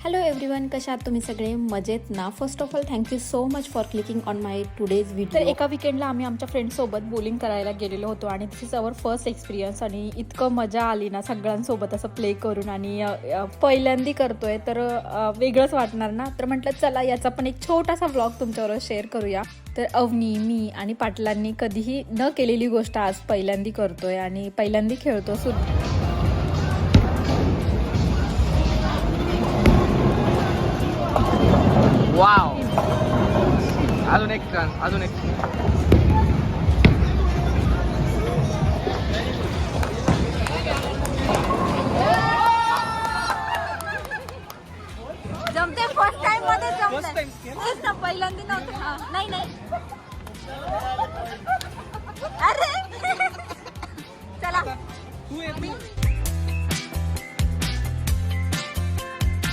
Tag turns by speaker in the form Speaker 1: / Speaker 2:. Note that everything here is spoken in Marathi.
Speaker 1: हॅलो एव्हरीवन, कशा आहात तुम्ही सगळे? मजेत ना? First of all thank you so much for clicking on my today's video. तर एका विकेंडला आम्ही आमच्या फ्रेंड्ससोबत बोलिंग करायला गेलेलो होतो आणि दिस इज अवर फर्स्ट एक्सपिरियन्स आणि इतकं मजा आली ना सगळ्यांसोबत असं प्ले करून. आणि पहिल्यांदा करतोय तर वेगळंच वाटणार ना, तर म्हटलं चला याचा पण एक छोटासा व्लॉग तुमच्याबरोबर शेअर करूया. तर अवनी, मी आणि पाटलांनी कधीही न केलेली गोष्ट आज पहिल्यांदा करतोय आणि पहिल्यांदा खेळतो सुद्धा.
Speaker 2: वाव, अजून एक चान्स, अजून एक.
Speaker 1: जमते फर्स्ट टाइम मध्ये जमते. पहिल्यांदा नव्हतं. नाही नाही, अरे चला.